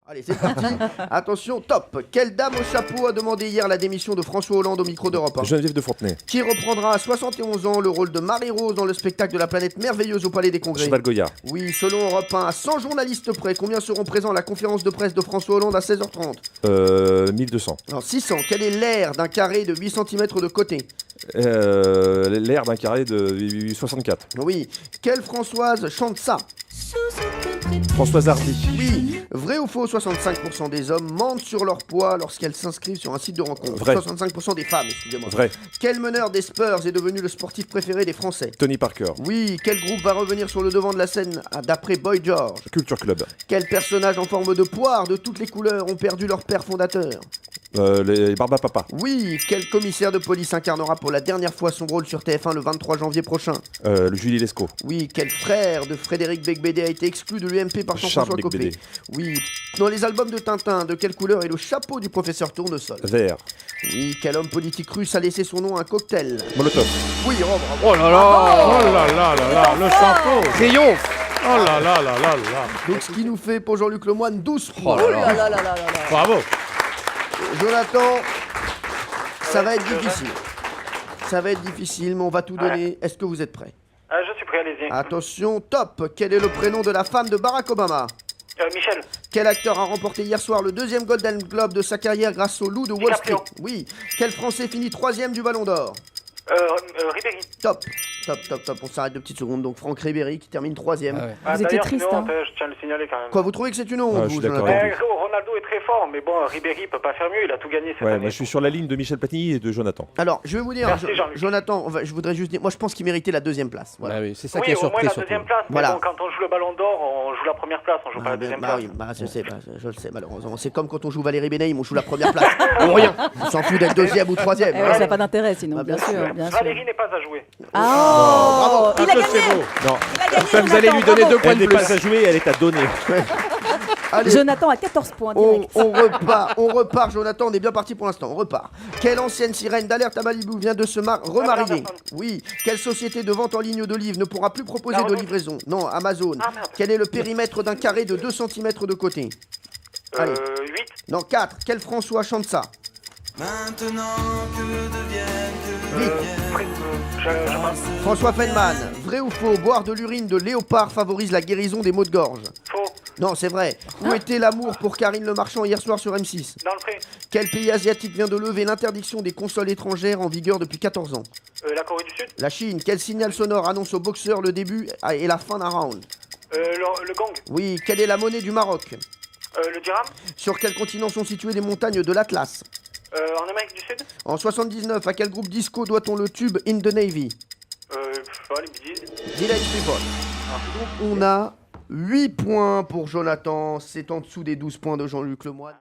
Allez, c'est parti. Attention, top. Quelle dame au chapeau a demandé hier la démission de François Hollande au micro d'Europe 1 Geneviève de Fontenay. Qui reprendra à 71 ans le rôle de Marie-Rose dans le spectacle de la planète merveilleuse au Palais des Congrès. Cheval Goya. Oui, selon Europe 1, à 100 journalistes près, combien seront présents à la conférence de presse de François Hollande à 16h30 1200. Alors, 600. Quel est l'aire d'un carré de 8 cm de côté? L'air d'un carré de 64. Oui. Quelle Françoise chante ça? Françoise Hardy. Oui. Vrai ou faux, 65% des hommes mentent sur leur poids lorsqu'elles s'inscrivent sur un site de rencontre. Vrai. 65% des femmes, excusez-moi. Vrai. Quel meneur des Spurs est devenu le sportif préféré des Français? Tony Parker. Oui. Quel groupe va revenir sur le devant de la scène d'après Boy George? Culture Club. Quel personnage en forme de poire de toutes les couleurs ont perdu leur père fondateur? Les Barbapapa. Oui. Quel commissaire de police incarnera pour la dernière fois son rôle sur TF1 le 23 janvier prochain? Le Julie Lescaut. Oui. Quel frère de Frédéric Becbédé a été exclu de l'UMP par Jean-François Copé? Becbédé. Oui. Dans les albums de Tintin, de quelle couleur est le chapeau du professeur Tournesol? Vert. Oui. Quel homme politique russe a laissé son nom à un cocktail? Molotov. Oui, bravo. Oh là là, oh là là là là, le chapeau. Triomphe. Oh là là là là là. Donc ce qui nous fait pour Jean-Luc Lemoyne 12 Oh points. là là. Bravo. Jonathan, ça va être difficile. Ça va être difficile, mais on va tout donner. Est-ce que vous êtes prêts? Je suis prêt, allez-y. Attention, top. Quel est le prénom de la femme de Barack Obama? Michel. Quel acteur a remporté hier soir le deuxième Golden Globe de sa carrière grâce au Loup de Wall Street? DiCaprio. Oui. Quel Français finit 3e du Ballon d'Or? Ribéry. Top. On s'arrête 2 petites secondes. Donc Franck Ribéry qui termine 3e. Ah ouais. Vous étiez d'ailleurs, triste, c'est une hein. honte, je tiens à le signaler quand même. Quoi, vous trouvez que c'est une honte, Ah, je vous, suis d'accord Jonathan? avec Ronaldo est très fort, mais bon, Ribéry peut pas faire mieux, il a tout gagné cette Ouais, année. moi je suis sur la ligne de Michel Platini et de Jonathan. Alors, je vais vous dire, Merci, Jean-Luc. Jonathan, je voudrais juste dire, moi je pense qu'il méritait la 2e place. Voilà. Ah oui, c'est ça Oui, qui a au moins surpris la surtout. deuxième place, mais Voilà. bon, quand on joue le ballon d'or, on joue la première place, on joue pas la deuxième place. Oui, je le sais, malheureusement. C'est comme quand on joue Valérie Benaïm, on joue la première place. Ou rien. On s'en fout d'être 2e ou 3e. Eh ouais, ça n'a pas d'intérêt sinon, Ah, bien bien sûr, bien sûr. Valérie n'est pas à jouer. Ah, bravo. il a Que gagné. c'est beau. Non, Il a gagné, Ça, vous allez lui Jonathan, donner bravo. 2 points elle de n'est plus. pas à jouer, elle est à donner. Allez, Jonathan a 14 points direct. on repart, Jonathan, on est bien parti pour l'instant, on repart. Quelle ancienne sirène d'Alerte à Malibu vient de se remarier? Anderson. Oui. Quelle société de vente en ligne d'olives ne pourra plus proposer La de Redoute. livraison? Non, Amazon. Ah, merde. Quel est le périmètre d'un carré de 2 cm de côté? Allez. 8. Non, 4. Quel François chante ça? Vite. François Feldman. Vrai ou faux, boire de l'urine de léopard favorise la guérison des maux de gorge? Faux. Non, c'est vrai. Où était l'amour pour Karine Le Marchand hier soir sur M6? Dans le pré. Quel pays asiatique vient de lever l'interdiction des consoles étrangères en vigueur depuis 14 ans? La Corée du Sud. La Chine. Quel signal sonore annonce au boxeur le début et la fin d'un round? Le gong. Oui. Quelle est la monnaie du Maroc? Le dirham. Sur quel continent sont situées les montagnes de l'Atlas? En Amérique du Sud. En 79, à quel groupe disco doit-on le tube In the Navy? Les bêtises. Village People. Donc on a 8 points pour Jonathan, c'est en dessous des 12 points de Jean-Luc Lemoyne.